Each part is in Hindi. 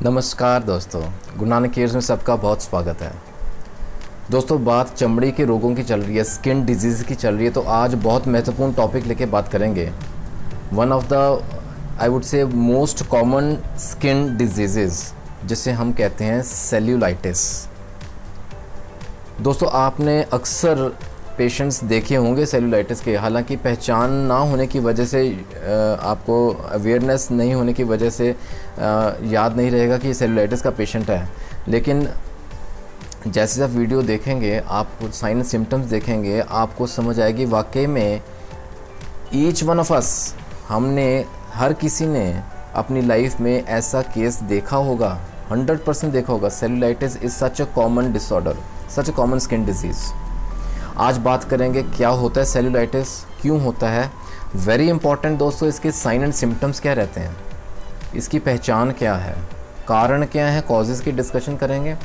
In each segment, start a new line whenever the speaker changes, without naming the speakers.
नमस्कार दोस्तों, गुरु नानक केयर्स में सबका बहुत स्वागत है। दोस्तों, बात चमड़ी के रोगों की चल रही है, स्किन डिजीज़ की चल रही है, तो आज बहुत महत्वपूर्ण टॉपिक लेके बात करेंगे। One of the I would say most common skin disease जिसे हम कहते हैं सेल्यूलाइटिस। दोस्तों, आपने अक्सर पेशेंट्स देखे होंगे सेल्यूलाइटिस के, हालांकि पहचान ना होने की वजह से आपको अवेयरनेस नहीं होने की वजह से याद नहीं रहेगा कि सेल्यूलाइटिस का पेशेंट है। लेकिन जैसे आप वीडियो देखेंगे, आप साइन सिम्टम्स देखेंगे, आपको समझ आएगी वाकई में ईच वन ऑफ अस, हमने हर किसी ने अपनी लाइफ में ऐसा केस देखा होगा, 100% देखा होगा। Cellulitis is such a common disorder, such a common skin disease. आज बात करेंगे क्या होता है सेल्यूलाइटिस, क्यों होता है। वेरी इंपॉर्टेंट दोस्तों, इसके साइन एंड सिम्टम्स क्या रहते हैं, इसकी पहचान क्या है, कारण क्या है, कॉजेज़ की डिस्कशन करेंगे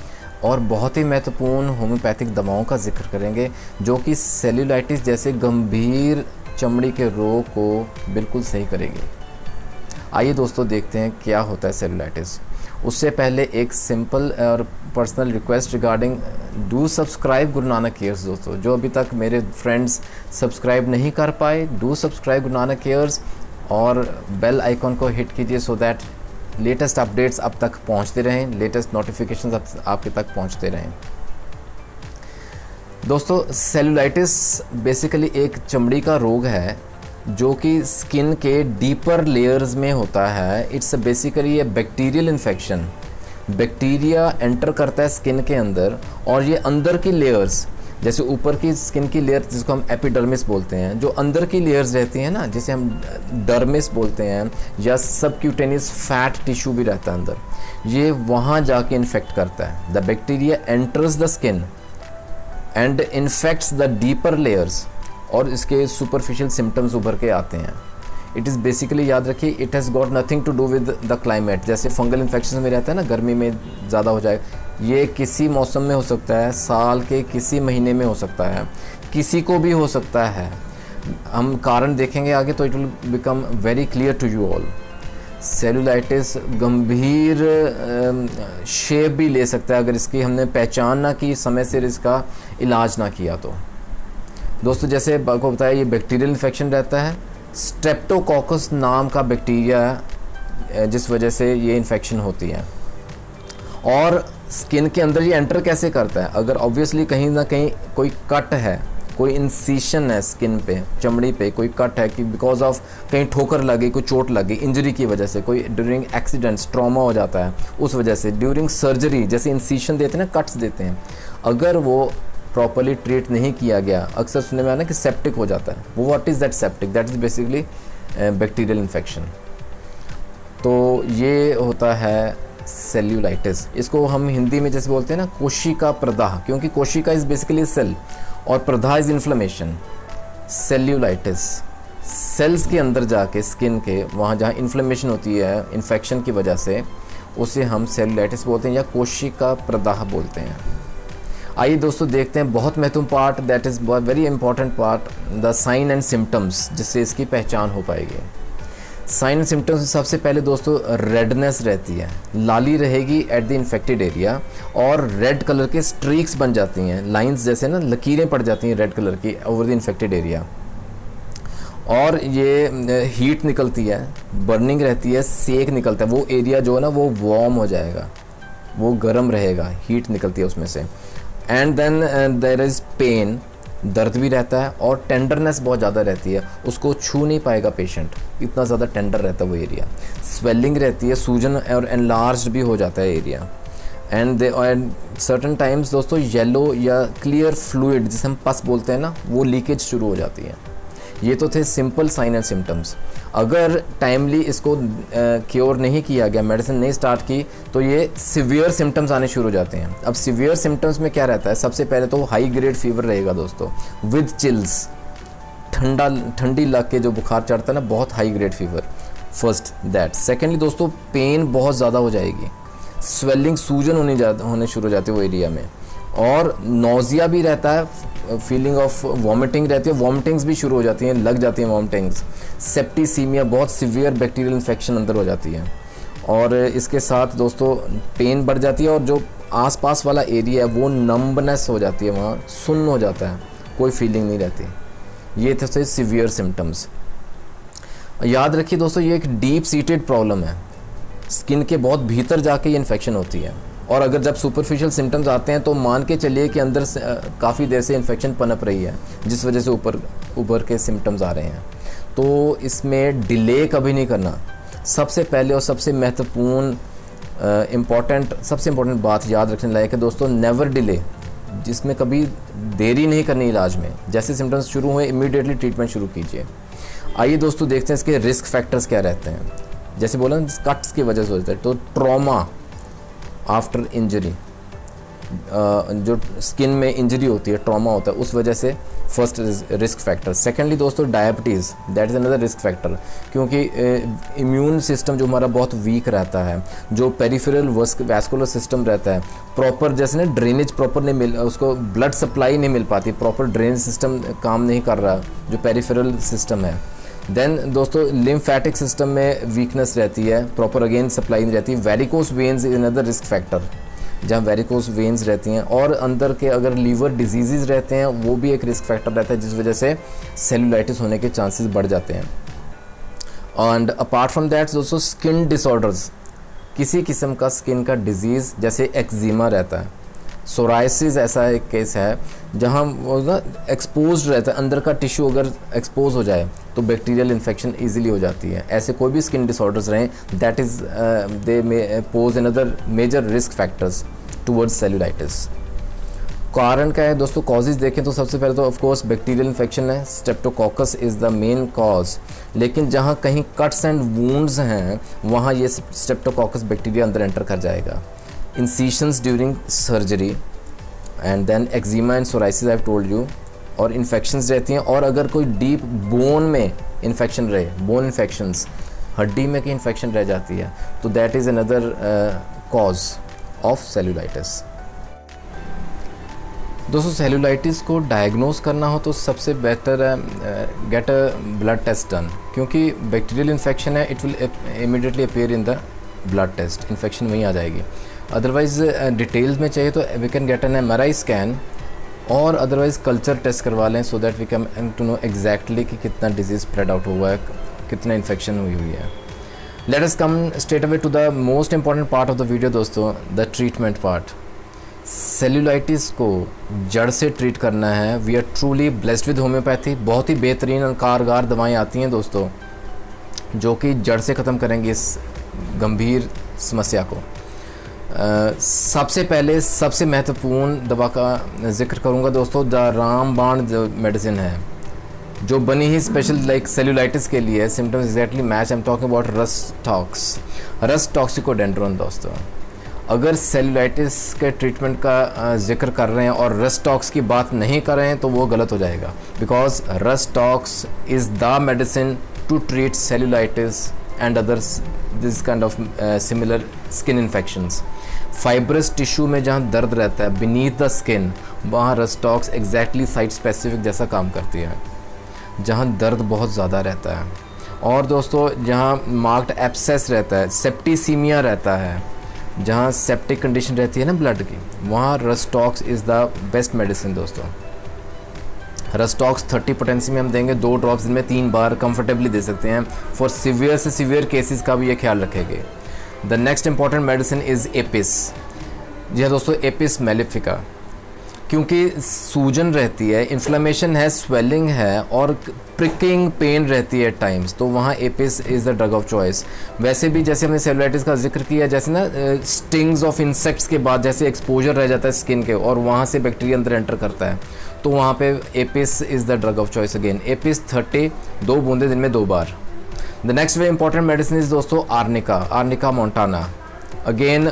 और बहुत ही महत्वपूर्ण होम्योपैथिक दवाओं का जिक्र करेंगे जो कि सेल्यूलाइटिस जैसे गंभीर चमड़ी के रोग को बिल्कुल सही करेगी। आइए दोस्तों, देखते हैं क्या होता है सेल्यूलाइटिस। उससे पहले एक सिंपल और personal request regarding do subscribe Guru Nanak cares. दोस्तों, जो अभी तक मेरे फ्रेंड्स सब्सक्राइब नहीं कर पाए, do subscribe Guru Nanak cares और बेल आइकॉन को हिट कीजिए सो दैट लेटेस्ट अपडेट्स अब तक पहुंचते रहें, लेटेस्ट नोटिफिकेशंस आपके तक पहुंचते रहें। दोस्तों, सेल्यूलाइटिस बेसिकली एक चमड़ी का रोग है जो कि स्किन के डीपर लेयर्स में होता है। It's basically A bacterial infection. Bacteria enter करता है स्किन के अंदर और ये अंदर की लेयर्स, जैसे ऊपर की स्किन की लेयर जिसको हम एपिडर्मिस बोलते हैं, जो अंदर की लेयर्स रहती हैं ना, जिसे हम डर्मिस बोलते हैं, या सबक्यूटेनियस फैट टिश्यू भी रहता है अंदर, ये वहाँ जाके इन्फेक्ट करता है। The bacteria enters the skin and infects the deeper layers और इसके सुपरफिशियल सिम्टम्स उभर के आते हैं। इट इज़ बेसिकली, याद रखिए, it has got nothing to do with the climate. जैसे फंगल इन्फेक्शन में रहता है ना, गर्मी में ज़्यादा हो जाए, ये किसी मौसम में हो सकता है, साल के किसी महीने में हो सकता है, किसी को भी हो सकता है। हम कारण देखेंगे आगे तो it will become very clear to you all. Cellulitis गंभीर शेप भी ले सकता है अगर इसकी हमने पहचान ना की, समय से इसका इलाज ना किया तो। दोस्तों, जैसे आपको बताया, ये बैक्टीरियल इन्फेक्शन रहता है। स्ट्रेप्टोकोकस नाम का बैक्टीरिया है जिस वजह से ये इन्फेक्शन होती है। और स्किन के अंदर ये एंटर कैसे करता है, अगर ऑब्वियसली कहीं ना कहीं कोई कट है, कोई इंसिशन है स्किन पे, चमड़ी पे कोई कट है कि बिकॉज ऑफ कहीं ठोकर लगी, कोई चोट लगी, इंजरी की वजह से, कोई ड्यूरिंग एक्सीडेंट्स ट्रॉमा हो जाता है उस वजह से, ड्यूरिंग सर्जरी जैसे इंसिशन देते हैं ना, कट्स देते हैं, अगर वो प्रॉपरली ट्रीट नहीं किया गया, अक्सर सुनने में आना कि सेप्टिक हो जाता है। वो what is that septic, that is basically bacterial infection. तो ये होता है सेल्यूलाइटिस। इसको हम हिंदी में जैसे बोलते हैं ना, कोशिका प्रदाह, क्योंकि कोशिका इज़ बेसिकली सेल और प्रदाह इज़ इन्फ्लेमेशन। सेल्यूलाइटिस सेल्स के अंदर जाके स्किन के वहाँ जहाँ इन्फ्लेमेशन होती है इन्फेक्शन की वजह से, उसे हम सेल्यूलाइटिस बोलते हैं या कोशिका प्रदाह बोलते हैं। आइए दोस्तों, देखते हैं बहुत महत्वपूर्ण part, that is very important part, the sign and symptoms, जिससे इसकी पहचान हो पाएगी। साइन एंड सिम्टम्स में सबसे पहले दोस्तों रेडनेस रहती है, लाली रहेगी एट द इन्फेक्टेड एरिया और रेड कलर के स्ट्रीक्स बन जाती हैं, लाइंस जैसे ना, लकीरें पड़ जाती हैं रेड कलर की ओवर द इन्फेक्टेड एरिया। और ये हीट निकलती है, बर्निंग रहती है, सेक निकलता है, वो एरिया जो है ना वो वार्म हो जाएगा, वो गर्म रहेगा, हीट निकलती है उसमें से। And then there is pain, दर्द भी रहता है और टेंडरनेस बहुत ज़्यादा रहती है, उसको छू नहीं पाएगा पेशेंट, इतना ज़्यादा टेंडर रहता है वो एरिया। स्वेलिंग रहती है, सूजन और एनलार्ज भी हो जाता है एरिया। एंड सर्टन टाइम्स दोस्तों येलो या क्लियर फ्लूइड जिसे हम पस बोलते हैं ना, वो लीकेज शुरू हो जाती है। ये तो थे सिंपल साइन एंड सिम्टम्स। अगर टाइमली इसको क्योर नहीं किया गया, मेडिसिन नहीं स्टार्ट की, तो ये सिवियर सिम्टम्स आने शुरू हो जाते हैं। अब सिवियर सिम्टम्स में क्या रहता है, सबसे पहले तो हाई ग्रेड फीवर रहेगा दोस्तों, विद चिल्स, ठंडी लग के जो बुखार चढ़ता है ना, बहुत high grade fever, first that. Secondly दोस्तों, पेन बहुत ज़्यादा हो जाएगी, स्वेलिंग, सूजन होने शुरू हो जाती है वो एरिया में, और नोज़िया भी रहता है, फीलिंग ऑफ वॉमिटिंग रहती है, वॉमिटिंग्स भी शुरू हो जाती हैं, लग जाती हैं वॉमिटिंग्स। सेप्टिसीमिया, बहुत सीवियर बैक्टीरियल इन्फेक्शन अंदर हो जाती है। और इसके साथ दोस्तों पेन बढ़ जाती है और जो आसपास वाला एरिया है वो नंबनेस हो जाती है, वहाँ सुन्न हो जाता है, कोई फीलिंग नहीं रहती। ये थे सीवियर सिम्टम्स। याद रखिए दोस्तों, ये एक डीप सीटेड प्रॉब्लम है, स्किन के बहुत भीतर जाके ये इन्फेक्शन होती है। और अगर जब सुपरफिशियल सिम्टम्स आते हैं तो मान के चलिए कि अंदर से काफ़ी देर से इन्फेक्शन पनप रही है, जिस वजह से ऊपर के सिम्टम्स आ रहे हैं। तो इसमें डिले कभी नहीं करना। सबसे पहले और सबसे महत्वपूर्ण सबसे इम्पोर्टेंट बात याद रखने लायक है दोस्तों, नेवर डिले, जिसमें कभी देरी नहीं करनी इलाज में। जैसे सिम्टम्स शुरू हुए इमीडिएटली ट्रीटमेंट शुरू कीजिए। आइए दोस्तों देखते हैं इसके रिस्क फैक्टर्स क्या रहते हैं। जैसे बोला कट्स की वजह से होता है, तो ट्रॉमा आफ्टर इंजरी, जो स्किन में इंजरी होती है, ट्रॉमा होता है, उस वजह से फर्स्ट रिस्क फैक्टर। सेकेंडली दोस्तों diabetes, that is another risk factor, क्योंकि इम्यून सिस्टम जो हमारा बहुत वीक रहता है, जो पेरिफेरल वैस्कुलर सिस्टम रहता है, प्रॉपर जैसे ना ड्रेनेज प्रॉपर नहीं मिल, उसको ब्लड सप्लाई नहीं मिल पाती, प्रॉपर ड्रेनेज सिस्टम काम नहीं कर रहा जो पेरिफेरल सिस्टम है। देन दोस्तों लिम्फेटिक सिस्टम में वीकनेस रहती है, प्रॉपर अगेन सप्लाई नहीं रहती। Varicose veins is another risk factor, जहाँ वेरिकोस वेन्स रहती हैं। और अंदर के अगर लीवर डिजीज़ रहते हैं वो भी एक रिस्क फैक्टर रहता है, जिस वजह से सेलुलाइटिस होने के चांसेस बढ़ जाते हैं। एंड अपार्ट फ्रॉम दैट दोस्तों स्किन डिसऑर्डर्स, किसी किस्म का स्किन का डिजीज़, जैसे एक्जिमा रहता है, सोराइसिस ऐसा एक केस है जहाँ वो ना एक्सपोज्ड रहता है, अंदर का टिश्यू अगर एक्सपोज हो जाए तो बैक्टीरियल इन्फेक्शन इजीली हो जाती है। ऐसे कोई भी स्किन डिसऑर्डर्स रहें, that is they may pose another major risk factors towards cellulitis. कारण क्या है दोस्तों, कॉजेज़ देखें तो सबसे पहले तो ऑफ कोर्स बैक्टीरियल इन्फेक्शन है, Streptococcus is the main cause. लेकिन जहाँ कहीं कट्स एंड वुंड्स हैं वहाँ ये स्ट्रेप्टोकोकस बैक्टीरिया अंदर एंटर कर जाएगा। Incisions during surgery and then eczema and psoriasis I've told you, और इन्फेक्शंस रहती हैं। और अगर कोई डीप बोन में इन्फेक्शन रहे, बोन इन्फेक्शंस, हड्डी में कहीं इन्फेक्शन रह जाती है, तो that is another cause of cellulitis. दोस्तों सेलुलाइटिस को डायग्नोज करना हो तो सबसे बेहतर है get a blood test done, क्योंकि बैक्टीरियल इन्फेक्शन है, it will immediately appear in the blood test, infection वहीं आ जाएगी। अदरवाइज़ डिटेल्स में चाहिए तो we can get an MRI scan, और अदरवाइज़ कल्चर टेस्ट करवा लें, so that we can to know exactly कि कितना डिजीज़ स्प्रेड आउट हुआ है, कितना इन्फेक्शन हुई है। Let us come straight away to the most important part of the video दोस्तों, द ट्रीटमेंट पार्ट। सेलुलाइटिस को जड़ से ट्रीट करना है। We are truly blessed with homeopathy, बहुत ही बेहतरीन और कारगर दवाएँ आती हैं दोस्तों, जो कि जड़ से ख़त्म करेंगे इस गंभीर समस्या को। सबसे पहले सबसे महत्वपूर्ण दवा का जिक्र करूंगा दोस्तों, द रामबाण मेडिसिन है, जो बनी ही स्पेशल लाइक सेलुलाइटिस के लिए। Symptoms exactly match, I am talking about Rhus toxicodendron. दोस्तों अगर सेलुलाइटिस के ट्रीटमेंट का जिक्र कर रहे हैं और रस्ट टॉक्स की बात नहीं कर रहे हैं तो वो गलत हो जाएगा, because rhus tox is the medicine to treat cellulitis and others this kind of similar skin infections. Fibrous tissue में जहाँ दर्द रहता है बीनीथ द स्किन, वहाँ रस्टॉक्स एग्जैक्टली साइट स्पेसिफिक जैसा काम करती है, जहाँ दर्द बहुत ज़्यादा रहता है। और दोस्तों जहाँ मार्क्ड एब्सेस रहता है, सेप्टिसीमिया रहता है, जहाँ सेप्टिक कंडीशन रहती है ना ब्लड की, वहाँ rhus tox is the best medicine दोस्तों। रस्टॉक्स 30 पोटेंसी में हम देंगे, 2 ड्रॉप्स दिन में 3 बार कंफर्टेबली दे सकते हैं। फॉर सीवियर से सीवियर केसेस का भी ये ख्याल रखेंगे। The next important medicine is Apis. जी हाँ दोस्तों, एपिस मेलिफिका, क्योंकि सूजन रहती है, इन्फ्लेमेशन है, स्वेलिंग है और प्रिकिंग पेन रहती है टाइम्स, तो वहाँ Apis is the drug of choice. वैसे भी जैसे हमने सेलुलाइटिस का जिक्र किया, जैसे ना स्टिंग्स ऑफ इंसेक्ट्स के बाद जैसे एक्सपोजर रह जाता है स्किन के और वहाँ से बैक्टीरिया अंदर एंटर करता है, तो वहाँ पे Apis is the drug of choice again. Apis 30 2 बूंदे दिन में 2 बार। The next way important medicine is दोस्तों Arnica montana, again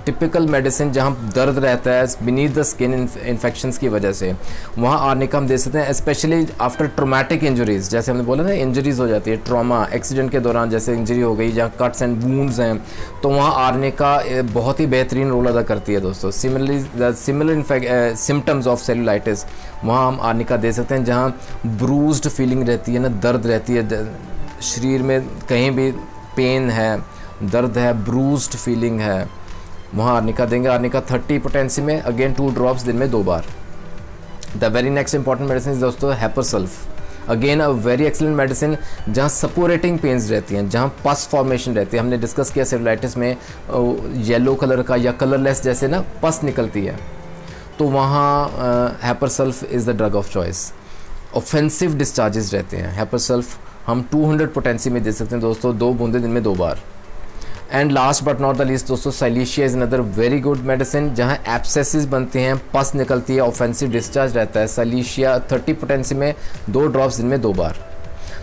typical medicine जहाँ दर्द रहता है बीनीथ द स्किन इन्फेक्शंस की वजह से, वहाँ आर्निका हम दे सकते हैं, स्पेशली आफ्टर ट्रोमेटिक इंजरीज़। जैसे हमने बोला ना इंजरीज़ हो जाती है, ट्रॉमा एक्सीडेंट के दौरान जैसे इंजरी हो गई, जहाँ कट्स एंड वूंड्स हैं, तो वहाँ आर्निका बहुत ही बेहतरीन रोल अदा करती है दोस्तों। सिमिलर सिम्टम्स ऑफ सेलुलाइटिस, वहाँ हम आर्निका दे सकते हैं। जहाँ ब्रूज्ड फीलिंग रहती है ना, दर्द रहती है शरीर में, कहीं भी पेन है, दर्द है, ब्रूस्ड फीलिंग है, वहाँ आर्निका देंगे। आर्निका 30 पोटेंसी में, अगेन 2 ड्रॉप्स दिन में 2 बार। The very next important medicine दोस्तों Hepar sulph, again a very excellent medicine जहाँ सपोरेटिंग पेन्स रहती हैं, जहाँ पस फॉर्मेशन रहती है। हमने डिस्कस किया सेलुलाइटिस में येलो कलर का या कलरलेस जैसे ना पस निकलती है, तो वहाँ Hepar sulph is the drug of choice. Offensive discharges रहते हैं, हेपरसल्फ हम 200 पोटेंसी में दे सकते हैं दोस्तों, 2 बूंदे दिन में 2 बार। And last but not the least दोस्तों Silicea is another very good medicine जहाँ एब्सेसिस बनते हैं, पस निकलती है, ऑफेंसिव डिस्चार्ज रहता है। साइलिशिया 30 पोटेंसी में 2 ड्रॉप्स दिन में 2 बार।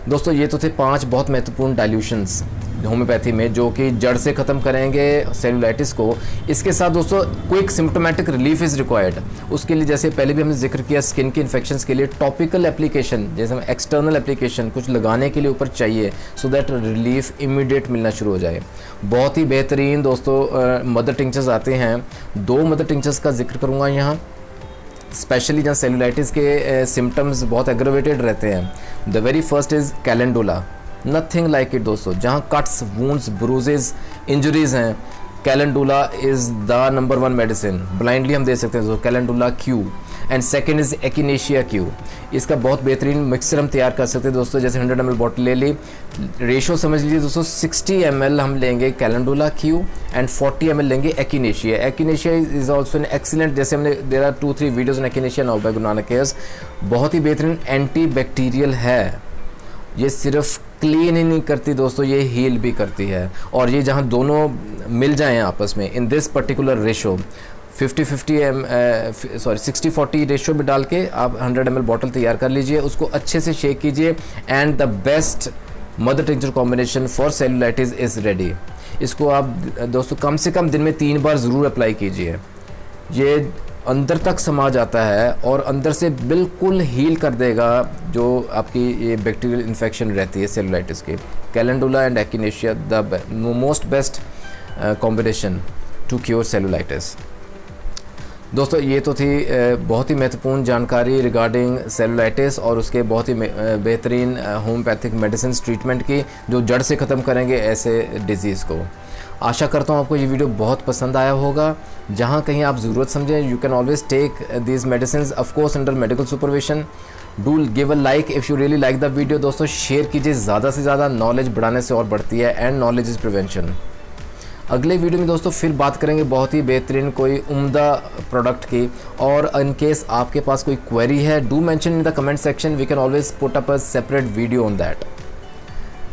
दोस्तों ये तो थे 5 बहुत महत्वपूर्ण डाइल्यूशंस होम्योपैथी में जो कि जड़ से ख़त्म करेंगे सेलुलाइटिस को। इसके साथ दोस्तों quick symptomatic relief is required. उसके लिए जैसे पहले भी हमने जिक्र किया स्किन के इन्फेक्शंस के लिए टॉपिकल एप्लीकेशन, जैसे हम एक्सटर्नल एप्लीकेशन कुछ लगाने के लिए ऊपर चाहिए सो दैट रिलीफ इमीडिएट मिलना शुरू हो जाए। बहुत ही बेहतरीन दोस्तों मदर टिंक्चर्स आते हैं। 2 मदर टिंक्चर्स का जिक्र करूँगा यहाँ, स्पेशली जहाँ सेलुलाइटिस के सिम्टम्स बहुत एग्रेवेटेड रहते हैं। The very first is calendula, nothing like it दोस्तों, जहाँ कट्स, वुंड्स, ब्रूजेस, इंजरीज हैं, calendula is the number 1 medicine. Blindly हम दे सकते हैं दोस्तों calendula Q. And second is echinacea Q. इसका बहुत बेहतरीन मिक्सर हम तैयार कर सकते हैं दोस्तों। जैसे 100 ml बॉटल ले ली, रेशो समझ लीजिए दोस्तों 60 ml हम लेंगे कैलेंडुला क्यू एंड 40 ml लेंगे echinacea. Echinacea is also an excellent, जैसे हमने there are 2-3 videos in echinacea now by Guru Nanak cares. बहुत ही बेहतरीन एंटी बैक्टीरियल है। ये सिर्फ क्लीन ही नहीं करती दोस्तों, ये हील भी करती है। और ये जहाँ दोनों मिल जाएं आपस में in this particular ratio 60-40 ratio में डाल के आप 100 ml बॉटल तैयार कर लीजिए, उसको अच्छे से शेक कीजिए and the best mother tincture combination for cellulitis is ready. इसको आप दोस्तों कम से कम दिन में 3 बार ज़रूर अप्लाई कीजिए। ये अंदर तक समा जाता है और अंदर से बिल्कुल हील कर देगा जो आपकी ये बैक्टीरियल इन्फेक्शन रहती है सेलुलाइटिस की। Calendula and echinacea the most best combination to cure cellulitis. दोस्तों ये तो थी बहुत ही महत्वपूर्ण जानकारी रिगार्डिंग सेलुलाइटिस और उसके बहुत ही बेहतरीन होम्योपैथिक मेडिसिन ट्रीटमेंट की जो जड़ से ख़त्म करेंगे ऐसे डिजीज़ को। आशा करता हूँ आपको ये वीडियो बहुत पसंद आया होगा। जहाँ कहीं आप ज़रूरत समझें you can always take these medicine of course under medical supervision. Do give a like if you really like the video. दोस्तों शेयर कीजिए ज़्यादा से ज़्यादा, नॉलेज बढ़ाने से और बढ़ती है एंड नॉलेज इज़ प्रिवेंशन। अगले वीडियो में दोस्तों फिर बात करेंगे बहुत ही बेहतरीन कोई उम्दा प्रोडक्ट की। और इन केस आपके पास कोई क्वेरी है do mention in the comment section, we can always put up a separate video on that.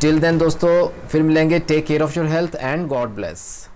Till then दोस्तों फिर मिलेंगे। Take care of your health and God bless.